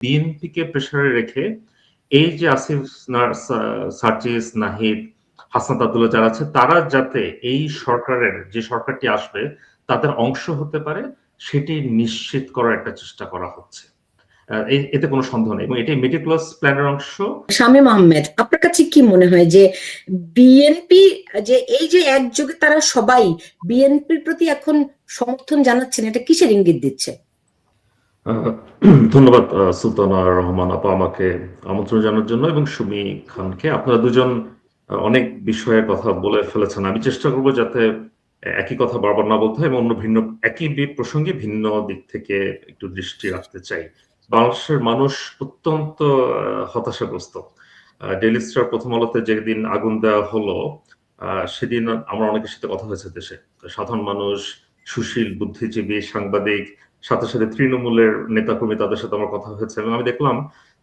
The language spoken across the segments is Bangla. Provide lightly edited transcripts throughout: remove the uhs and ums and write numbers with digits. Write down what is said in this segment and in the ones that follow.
বিএনপিকে প্রেসারে রেখে এই যে আসিফ, সার্জিস, নাহিদ, হাসনাত আব্দুল্লাহ যারা আছে তারা যাতে এই সরকারের যে সরকারটি আসবে তাদের অংশ হতে পারে সেটি নিশ্চিত করার একটা চেষ্টা করা হচ্ছে। এতে কোনো সন্দেহ নেই এবং এটি মেটিকুলাস প্ল্যানের অংশ। শামীম আহমেদ, আপনার কাছে কি মনে হয় যে বিএনপি যে এই যে একযোগে তারা সবাই বিএনপির প্রতি এখন সমর্থন জানাচ্ছেন, এটা কিসের ইঙ্গিত দিচ্ছে? ধন্যবাদ সুলতানা রহমান আপা আমাকে আমন্ত্রণ জানার জন্য এবং সুমি খানকে। আপনারা দুজন অনেক বিষয়ে কথা বলে ফেলেছেন। আমি চেষ্টা করব যাতে একই কথা বারবার না বলতে হয় এবং অন্য ভিন্ন একই প্রসঙ্গে ভিন্ন দিক থেকে একটু দৃষ্টি রাখতে চাই। বাংলাদেশের মানুষ অত্যন্ত হতাশাগ্রস্ত। ডেইলি স্টার প্রথম আলোতে যেদিন আগুন দেওয়া হলো সেদিন আমরা অনেকের সাথে কথা হয়েছে দেশে। সাধারণ মানুষ, সুশীল, বুদ্ধিজীবী, সাংবাদিক, সাথে সাথে তৃণমূলের নেতাকর্মী তাদের সাথে আমার কথা হয়েছে এবং আমি দেখলাম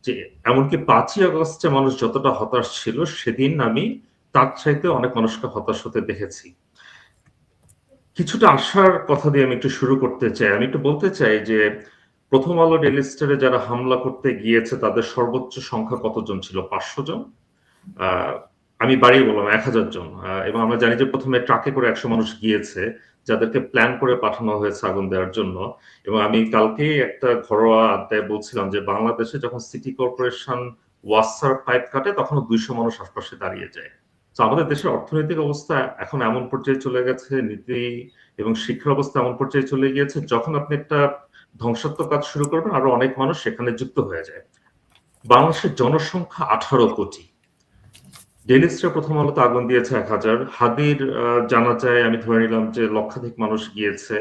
যে এমনকি 5ই আগস্টে মানুষ যতটা হতাশ ছিল সেদিন আমি তার চাইতে অনেক মানুষকে হতাশ হতে দেখেছি। কিছুটা আশার কথা দিয়ে আমি একটু শুরু করতে চাই। আমি একটু বলতে চাই যে প্রথম আলো ডেইলি স্টারে যারা হামলা করতে গিয়েছে তাদের সর্বোচ্চ সংখ্যা কতজন ছিল? 500 জন। আমি বাড়িয়ে বললাম 1000 জন। এবং আমরা জানি যে প্রথমে ট্রাকে করে 100 মানুষ গিয়েছে যাদেরকে প্ল্যান করে পাঠানো হয়েছে আগুন দেওয়ার জন্য। এবং আমি কালকেই একটা ঘরোয়া আড্ডায় বলছিলাম যে বাংলাদেশে যখন সিটি কর্পোরেশন ওয়াসার পাইপ কাটে তখন 200 মানুষ আশপাশে দাঁড়িয়ে যায়। তো আমাদের দেশের অর্থনৈতিক অবস্থা এখন এমন পর্যায়ে চলে গেছে, নীতি এবং শিক্ষার অবস্থা এমন পর্যায়ে চলে গিয়েছে, যখন আপনি একটা ধ্বংসাত্মক কাজ শুরু করবেন আরো অনেক মানুষ সেখানে যুক্ত হয়ে যায়। বাংলাদেশের জনসংখ্যা 18 কোটি। ডেইলি স্টার প্রথম আলোতে আগুন দিয়েছে 1000। হাদির জানাজায় আমি ধরে নিলাম যে লক্ষাধিক মানুষ গিয়েছে।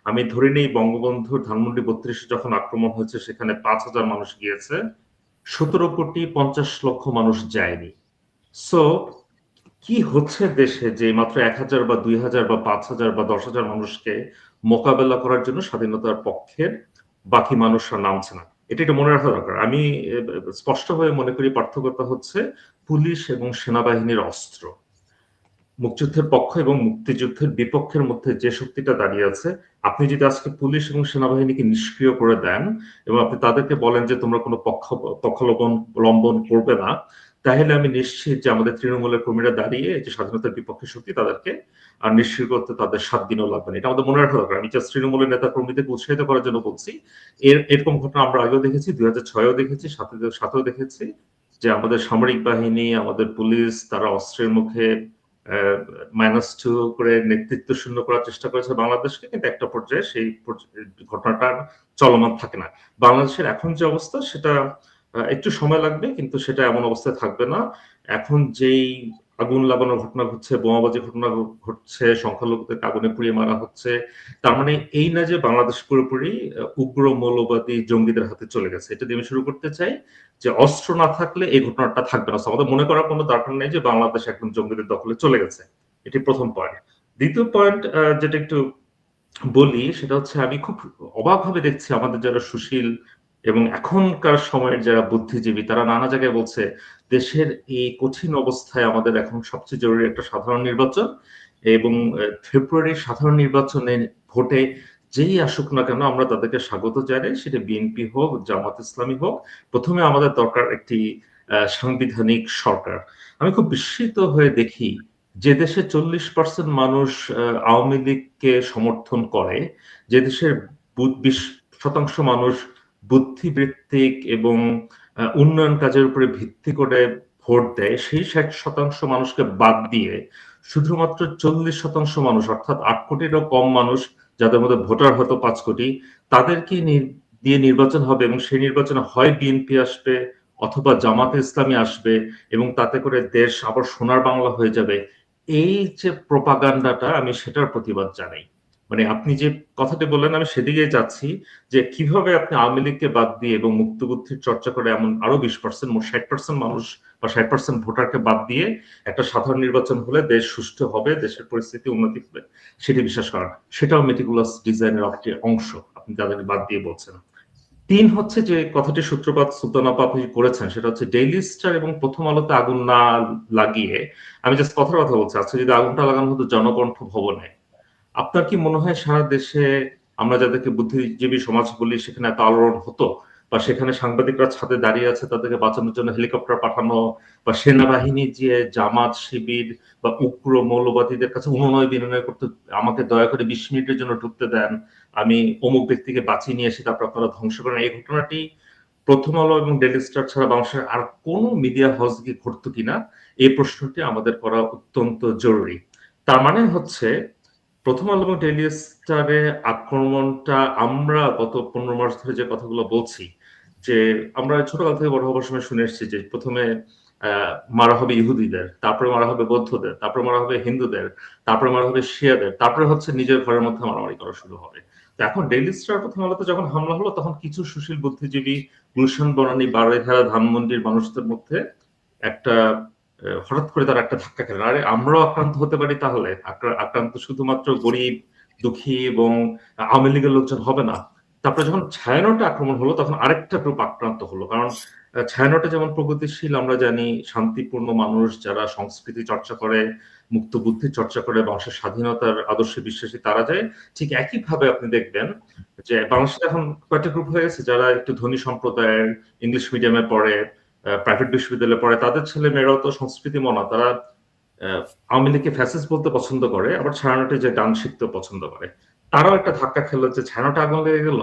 আমি ধরে নেই বঙ্গবন্ধুর ধানমন্ডি 32 যখন আক্রমণ হয়েছে সেখানে 5000 মানুষ গিয়েছে। 17,50,00,000 মানুষ যায়নি। সো কি হচ্ছে দেশে যে মাত্র 1000 বা 2000 বা 5000 বা 10,000 মানুষকে মোকাবেলা করার জন্য স্বাধীনতার পক্ষের বাকি মানুষরা নামছে না? এটা একটু মনে রাখা দরকার। আমি স্পষ্টভাবে মনে করি পার্থক্যটা হচ্ছে পুলিশ এবং সেনাবাহিনীর অস্ত্র। মুক্তিযুদ্ধের পক্ষ এবং মুক্তিযুদ্ধের বিপক্ষের মধ্যে যে শক্তিটা দাঁড়িয়ে আছে, আপনি যদি আজকে পুলিশ এবং সেনাবাহিনীকে নিষ্ক্রিয় করে দেন এবং আপনি তাদেরকে বলেন যে তোমরা কোনো পক্ষাবলম্বন করবে না, তাহলে আমি নিশ্চিত যে আমাদের তৃণমূলের কর্মীরা দাঁড়িয়ে যে স্বাধীনতার বিপক্ষে শক্তি তাদেরকে আর নিষ্ক্রিয় করতে তাদের 7 দিনও লাগবে না। এটা আমাদের মনে রাখা দরকার। আমি জাস্ট তৃণমূলের নেতা কর্মীদেরকে উৎসাহিত করার জন্য বলছি। এরকম ঘটনা আমরা আগেও দেখেছি, 2006-এও দেখেছি, 7-এও দেখেছি যে আমাদের সামরিক বাহিনী, আমাদের পুলিশ তারা অস্ত্রের মুখে -2 করে নেতৃত্ব শূন্য করার চেষ্টা করেছে বাংলাদেশকে, কিন্তু একটা পর্যায়ে সেই ঘটনাটা চলমান থাকে না। বাংলাদেশের এখন যে অবস্থা সেটা একটু সময় লাগবে, কিন্তু সেটা এমন অবস্থায় থাকবে না। এখন যেই আগুন লাগানোর ঘটনা ঘটছে, বোমাবাজির ঘটনা ঘটছে, সংখ্যালঘুদেরকে আগুনে পুড়িয়ে মারা হচ্ছে, তার মানে এই না যে বাংলাদেশ পুরোপুরি উগ্র মৌলবাদী জঙ্গিদের হাতে চলে গেছে। এটা দিয়ে আমি শুরু করতে চাই যে অস্ত্র না থাকলে এই ঘটনাটা থাকবে না। আমাদের মনে করার কোনো দরকার নেই যে বাংলাদেশ একদম জঙ্গিদের দখলে চলে গেছে। এটি প্রথম পয়েন্ট। দ্বিতীয় পয়েন্ট যেটা একটু বলি সেটা হচ্ছে আমি খুব অবাকভাবে দেখছি আমাদের যারা সুশীল এবং এখনকার সময়ের যারা বুদ্ধিজীবী তারা নানা জায়গায় বলছে দেশের এই কঠিন অবস্থায় আমাদের এখন সবচেয়ে জরুরি একটা সাধারণ নির্বাচন এবং ফেব্রুয়ারির সাধারণ নির্বাচনে ভোটে যেই আসুক না কেন আমরা তাদেরকে স্বাগত জানাই, সেটা বিএনপি হোক, জামাত ইসলামী হোক। প্রথমে আমাদের দরকার একটি সাংবিধানিক সরকার। আমি খুব বিস্মিত হয়ে দেখি যে দেশে 40% মানুষ আওয়ামী লীগকে সমর্থন করে, যে দেশের 20% মানুষ বুদ্ধিবৃত্তিক এবং উন্নয়ন কাজের উপরে ভিত্তি করে ভোট দেয়, সেই 60% মানুষকে বাদ দিয়ে শুধুমাত্র 40% মানুষ অর্থাৎ 8 কোটিরও কম মানুষ, যাদের মধ্যে ভোটার হয়তো 5 কোটি, তাদেরকে দিয়ে নির্বাচন হবে এবং সেই নির্বাচনে হয় বিএনপি আসবে অথবা জামাতে ইসলামী আসবে এবং তাতে করে দেশ আবার সোনার বাংলা হয়ে যাবে। এই যে প্রপাগান্ডাটা আমি সেটার প্রতিবাদ জানাই। মানে আপনি যে কথাটি বললেন আমি সেদিকেই যাচ্ছি যে কিভাবে আপনি আওয়ামী লীগকে বাদ দিয়ে এবং মুক্তবুদ্ধির চর্চা করে এমন আরো 20% মোট 60% মানুষ বা 60% ভোটারকে বাদ দিয়ে একটা সাধারণ নির্বাচন হলে দেশ সুষ্ঠু হবে, দেশের পরিস্থিতি উন্নতি হবে, সেটি বিশ্বাস করেন। সেটাও মেটিকুলাস ডিজাইনের একটি অংশ আপনি যাদেরকে বাদ দিয়ে বলছেন। 3 হচ্ছে যে কথাটি সূত্রপাত সুলতান আপা আপনি করেছেন সেটা হচ্ছে ডেইলি স্টার এবং প্রথম আলোতে আগুন না লাগিয়ে, আমি জাস্ট কথার কথা বলছি, আজকে যদি আগুনটা লাগানো হতো জনকণ্ঠ ভবনে, আপনার কি মনে হয় সারা দেশে আমরা যাদেরকে বুদ্ধিজীবী সমাজ বলি সেখানে এত আলোড়ন হতো? বা সেখানে সাংবাদিকরা ছাদে দাঁড়িয়ে আছে তাদেরকে বাঁচানোর জন্য হেলিকপ্টার পাঠানো, বা সেনাবাহিনী যে জামাত শিবির বা উগ্র মৌলবাদীদের কাছে অনুনয় বিনয় করতে, আমাকে দয়া করে 20 মিনিটের জন্য ঢুকতে দেন, আমি অমুক ব্যক্তিকে বাঁচিয়ে নিয়ে এসে তারপর আপনারা ধ্বংস করেন, এই ঘটনাটি প্রথম আলো এবং ডেইলি স্টার ছাড়া বাংলাদেশের আর কোনো মিডিয়া হাউস কি ঘটতো কিনা, এই প্রশ্নটি আমাদের করা অত্যন্ত জরুরি। তার মানে হচ্ছে প্রথম আলো এবং ডেইলি স্টারে আক্রমণটা আমরা গত 15 মাস ধরে যে কথাগুলো বলছি, যে আমরা ছোটকাল থেকে বড় হবার সময় শুনে এসেছি যে প্রথমে মারা হবে ইহুদিদের, তারপরে মারা হবে বৌদ্ধদের, তারপরে মারা হবে হিন্দুদের, তারপরে মারা হবে শিয়াদের, তারপরে হচ্ছে নিজের ঘরের মধ্যে মারামারি করা শুরু হবে। তো এখন ডেইলি স্টার প্রথম আলোতে যখন হামলা হলো, তখন কিছু সুশীল বুদ্ধিজীবী গুলশান বনানী বারৈধারা ধানমন্ডির মানুষদের মধ্যে একটা হঠাৎ করে তারা একটা ধাক্কা খেলেন, আরে আমরাও আক্রান্ত হতে পারি, তাহলে আক্রান্ত শুধুমাত্র গরিব দুঃখী এবং আওয়ামী লীগের লোকজন হবে না। তারপরে যখন ছায়ানটে আক্রমণ হলো, তখন আরেকটা গ্রুপ আক্রান্ত হলো, কারণ ছায়ানটে যেমন প্রগতিশীল আমরা জানি, শান্তিপূর্ণ মানুষ যারা সংস্কৃতি চর্চা করে, মুক্ত বুদ্ধি চর্চা করে, বাংলাদেশের স্বাধীনতার আদর্শে বিশ্বাসী, তারা যায়। ঠিক একইভাবে আপনি দেখবেন যে বাংলাদেশে এখন কয়েকটা গ্রুপ হয়ে গেছে যারা একটু ধনী সম্প্রদায়ের, ইংলিশ মিডিয়ামে পড়ে, প্রাইভেট বিশ্ববিদ্যালয়ে পড়ে, তাদের ছেলে মেয়েরাও তো সংস্কৃতি মনা, তারা আওয়ামী লীগকে ফ্যাসিস্ট বলতে পছন্দ করে, আবার ছায়ানটে যে গান শিখতে পছন্দ করে। তারাও একটা ধাক্কা খেলো যে ছায়ানটে আগুন লেগে গেল,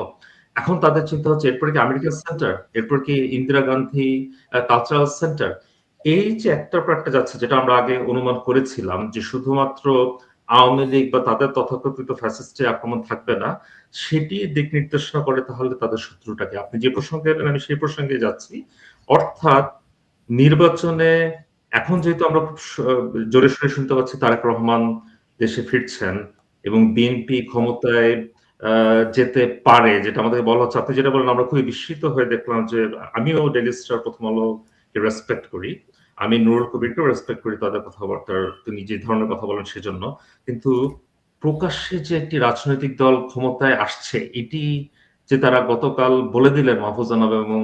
এখন তাদের চিন্তা হচ্ছে এরপরে কি আমেরিকান সেন্টার, এরপর কি ইন্দিরা গান্ধী কালচারাল সেন্টার। এই যে একটার পর একটা যাচ্ছে, যেটা আমরা আগে অনুমান করেছিলাম যে শুধুমাত্র আওয়ামী লীগ বা তাদের তথাকথিত ফ্যাসিস্টে আক্রমণ থাকবে না, সেটি দিক নির্দেশনা করে তাহলে তাদের শত্রুটাকে। আপনি যে প্রসঙ্গে এলেন আমি সেই প্রসঙ্গে যাচ্ছি। অর্থাৎ নির্বাচনে এখন যেহেতু আমরা খুব জোরে সোরে শুনতে পাচ্ছি তারেক রহমান দেশে ফিরছেন এবং বিএনপি ক্ষমতায় যেতে পারে, যেটা আমাদের বলা হচ্ছে, আপনি যেটা বলেন আমরা খুবই বিস্মিত হয়ে দেখলাম যে, আমিও ডেইলি স্টার প্রথম আলোকে রেসপেক্ট করি, আমি নুরুল কবিরকেও রেসপেক্ট করি তাদের কথাবার্তার, তিনি যে ধরনের কথা বলেন সেজন্য, কিন্তু প্রকাশ্যে যে একটি রাজনৈতিক দল ক্ষমতায় আসছে, এটি যে তারা গতকাল বলে দিলেন মাহফুজ আনাম এবং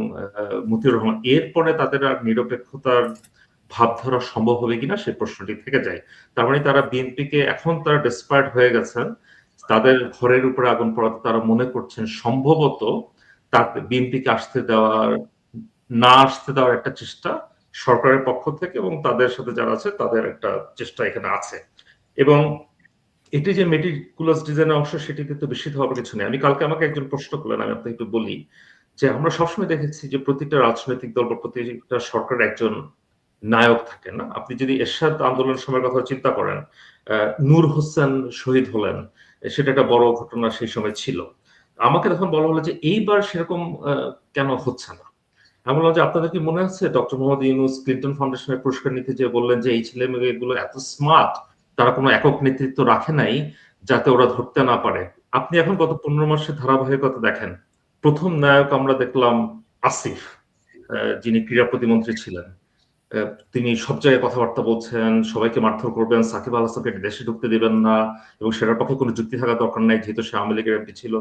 মতিউর রহমান, এরপরে তাদের আর নিরপেক্ষতার ভাবধারা সম্ভব হবে কিনা সেই প্রশ্নটি থেকে যায়। তার মানে তারা বিএনপিকে, এখন তারা ডেসপায়ার্ড হয়ে গেছেন, তাদের ঘরের উপরে আগুন পড়াতে তারা মনে করছেন সম্ভবত তাদের বিএনপিকে না আসতে দেওয়ার একটা চেষ্টা সরকারের পক্ষ থেকে এবং তাদের সাথে যারা আছে তাদের একটা চেষ্টা এখানে আছে। এবং এটি যে মেটিকুলাস ডিজাইনের অংশ, সেটিতে তো বিস্মিত হওয়ার কিছু নেই। আমি কালকে, আমাকে একজন প্রশ্ন করলেন, আমি আপনাকে একটু বলি যে আমরা সবসময় দেখেছি যে প্রতিটা রাজনৈতিক দল বা প্রতিটা সরকারের একজন নায়ক থাকে না। আপনি যদি এরশাদ আন্দোলনের সময়ের কথা চিন্তা করেন, নূর হোসেন শহীদ হলেন, সেটা একটা বড় ঘটনা সেই সময় ছিল। আমাকে তখন বলা হলো যে এইবার সেরকম কেন হচ্ছে না। আমি বললাম যে আপনাদের কি মনে আছে ডক্টর মোহাম্মদ ইউনূস ক্লিন্টন ফাউন্ডেশনের পুরস্কার নিতে যে বললেন যে এই ছেলে মেয়েগুলো এত স্মার্ট, তারা কোনো একক নেতৃত্ব রাখে নাই যাতে ওরা ধরতে না পারে। আপনি এখন গত 15 মাসের ধারাবাহিকতা দেখেন, প্রথম নায়ক আমরা দেখলাম আসিফ, যিনি ক্রীড়া প্রতিমন্ত্রী ছিলেন। তিনি সব জায়গায় কথাবার্তা বলছেন, সবাইকে মারধর করবেন, সাকিব আল হাসানকে দেশে ঢুকতে দিবেন না, এবং সেটার পক্ষে কোনো যুক্তি থাকা দরকার নাই যেহেতু সে আওয়ামী লীগের এমপি ছিল।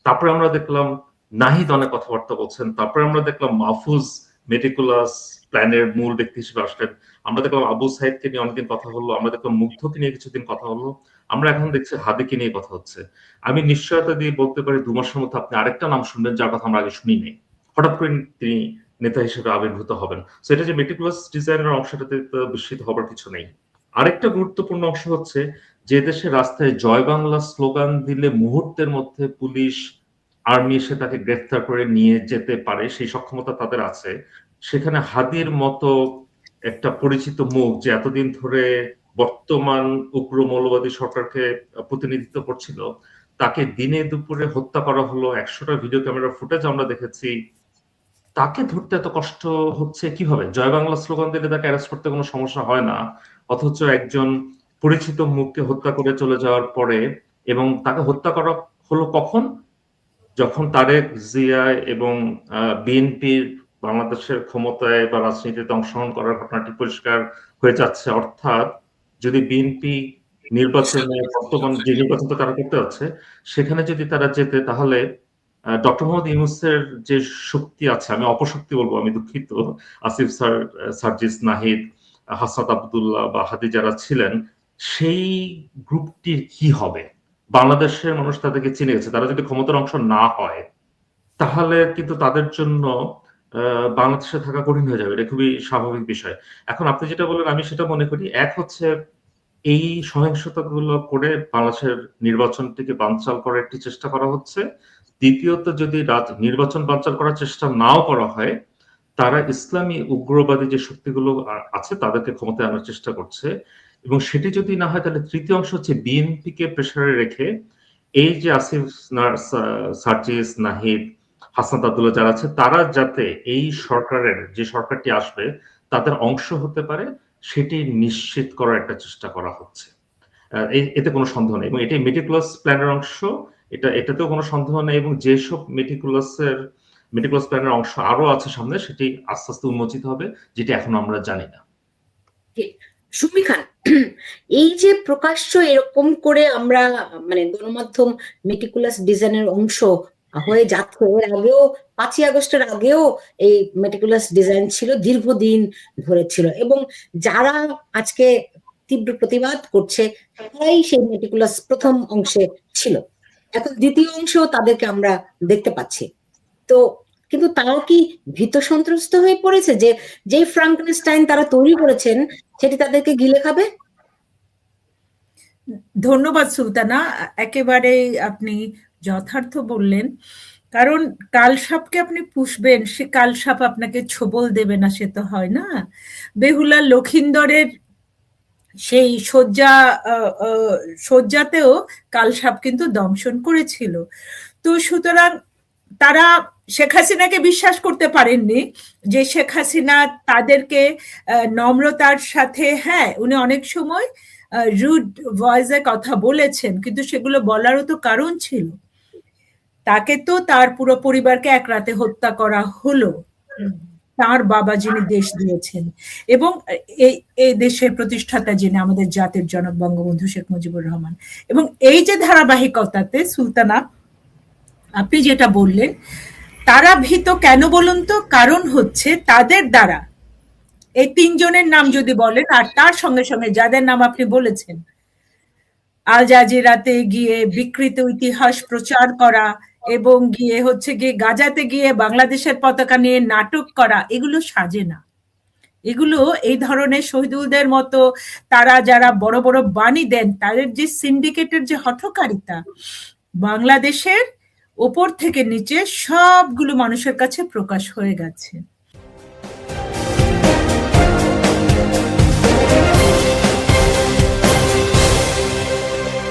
তারপরে আমরা দেখলাম নাহিদ অনেক কথাবার্তা বলছেন, তারপরে আমরা দেখলাম মাহফুজ মেটিকুলাস প্ল্যানের মূল ব্যক্তি হিসেবে আসলেন, আমরা দেখলাম আবু সাইদকে নিয়ে অনেকদিন কথা হলো, আমরা দেখলাম মুগ্ধকে নিয়ে কিছুদিন কথা হলো, আমরা এখন দেখছি হাদিকে নিয়ে কথা হচ্ছে। আমি নিশ্চয়তা দিয়ে বলতে পারি 2 মাসের মধ্যে আপনি আরেকটা নাম শুনবেন যার কথা আমরা আগে শুনি নাই, হঠাৎ করে তিনি নেতা হিসেবে আবির্ভূত হবেন। সেটা যে মেটিকুলাস ডিজাইনের অংশটাতে বিস্মিত হবার কিছু নেই। আরেকটা গুরুত্বপূর্ণ অংশ হচ্ছে, যে দেশের রাস্তায় জয় বাংলা স্লোগান দিলে মুহূর্তের মধ্যে পুলিশ আর্মি এসে তাকে গ্রেফতার করে নিয়ে যেতে পারে, সেই সক্ষমতা তাদের আছে, সেখানে হাদির মতো একটা পরিচিত মুখ যে এতদিন ধরে বর্তমান উগ্র মৌলবাদী সরকারকে প্রতিনিধিত্ব করছিল, তাকে দিনে দুপুরে হত্যা করা হলো, 100টা ভিডিও ক্যামেরা ফুটেজ আমরা দেখেছি, তাকে ধরতে এত কষ্ট হচ্ছে কিভাবে? জয় বাংলা স্লোগান দিলে তাকে অ্যারেস্ট করতে কোনো সমস্যা হয় না, অথচ একজন পরিচিত মুখকে হত্যা করে চলে যাওয়ার পরে, এবং তাকে হত্যা করা হলো কখন? যখন তারেক জিয়া এবং বিএনপির বাংলাদেশের ক্ষমতায় বা রাজনীতিতে অংশগ্রহণ করার ঘটনাটি পরিষ্কার হয়ে যাচ্ছে। অর্থাৎ যদি বিএনপি নির্বাচনে, বর্তমান যে নির্বাচনটা তারা করতে যাচ্ছে, সেখানে যদি তারা যেতে, তাহলে ডক্টর মোহাম্মদ ইউনূসের যে শক্তি আছে, আমি অপশক্তি বলবো, আমি দুঃখিত, আসিফ স্যার, সার্জিস নাহিদ, হাসনাত আব্দুল্লাহ বা হাদি যারা ছিলেন, সেই গ্রুপটির কি হবে? বাংলাদেশের মানুষ তাদেরকে চিনে গেছে, তারা যদি ক্ষমতার অংশ না হয়, তাহলে কিন্তু তাদের জন্য বাংলাদেশে থাকা কঠিন হয়ে যাবে। এটা খুবই স্বাভাবিক বিষয়। এখন আপনি যেটা বললেন আমি সেটা মনে করি, এক হচ্ছে এই সহিংসতাগুলো করে বাংলাদেশের নির্বাচনটিকে বানচাল করার একটি চেষ্টা করা হচ্ছে। দ্বিতীয়ত যদি নির্বাচন বানচাল করার চেষ্টা নাও করা হয়, তারা ইসলামী উগ্রবাদী যে শক্তিগুলো আছে তাদেরকে ক্ষমতায় আনার চেষ্টা করছে। এবং সেটি যদি না হয় তাহলে তৃতীয় অংশ হচ্ছে বিএনপিকে প্রেসারে রেখে এই যে আসিফ, সার্জিস, নাহিদ, হাসনাত আব্দুল্লাহ যারা আছে তারা যাতে এই সরকারের যে সরকারটি আসবে তাদের অংশ হতে পারে সেটি নিশ্চিত করার একটা চেষ্টা করা হচ্ছে। এতে কোনো সন্দেহ নেই এবং এটাই মেটিকুলাস প্ল্যানের অংশ। এটাতেও কোনো সন্দেহ নেই এবং যেসব মেটিকুলাস প্ল্যানের অংশ আরো আছে সামনে সেটি আস্তে আস্তে উন্মোচিত হবে, যেটি এখন আমরা জানি না। সুমি খান, এই যে প্রকাশ্য এরকম করে আমরা মানে গণমাধ্যম মেটিকুলাস ডিজাইনের অংশ হয়ে যাচ্ছে, এর আগেও 5ই আগস্টের আগেও এই মেটিকুলাস ডিজাইন ছিল, দীর্ঘদিন ধরে ছিল, এবং যারা আজকে তীব্র প্রতিবাদ করছে তারাই সেই মেটিকুলাস প্রথম অংশে ছিল। এখন দ্বিতীয় অংশ তাদেরকে আমরা দেখতে পাচ্ছি। তো কিন্তু তারাও কি ভীত সন্ত্রস্ত হয়ে পড়েছে যে যে ফ্রাঙ্কেনস্টাইন তারা তৈরি করেছেন সেটি তাদেরকে গিলে খাবে? ধন্যবাদ সুলতানা, একেবারে আপনি যথার্থ বললেন। কারণ কালসাপকে আপনি পুষবেন, সে কালসাপ আপনাকে ছোবল দেবে না, সে তো হয় না। বেহুলা লক্ষিন্দরের সেই শয্যাতেও কালসাপ কিন্তু দংশন করেছিল। তো সুতরাং তারা শেখ হাসিনাকে বিশ্বাস করতে পারেননি যে শেখ হাসিনা তাদেরকে নম্রতার সাথে, হ্যাঁ উনি অনেক সময় রুড ভয়েসে কথা বলেছেন, কিন্তু সেগুলো বলারও তো কারণ ছিল। তাকে তো তার পুরো পরিবারকে এক রাতে হত্যা করা হলো, তার বাবা যিনি দেশ দিয়েছেন এবং এই দেশের প্রতিষ্ঠাতা যিনি আমাদের জাতির জনক বঙ্গবন্ধু শেখ মুজিবুর রহমান। এবং এই যে ধারাবাহিকতাতে সুলতানা আপনি যেটা বললেন, তারা ভীত কেন বলুন তো? কারণ হচ্ছে তাদের দ্বারা এই 3 জনের নাম যদি বলেন আর তার সঙ্গে সঙ্গে যাদের নাম আপনি বলেছেন, আল জাজিরাতে গিয়ে বিকৃত ইতিহাস প্রচার করা এবং গিয়ে গাজাতে গিয়ে বাংলাদেশের পতাকা নিয়ে নাটক করা, এগুলো সাজে না। এগুলো এই ধরনের শহীদুলদের মতো তারা যারা বড় বড় বাণী দেন, তাদের যে সিন্ডিকেটের যে হঠকারিতা, বাংলাদেশের ওপর থেকে নিচে সবগুলো মানুষের কাছে প্রকাশ হয়ে গেছে।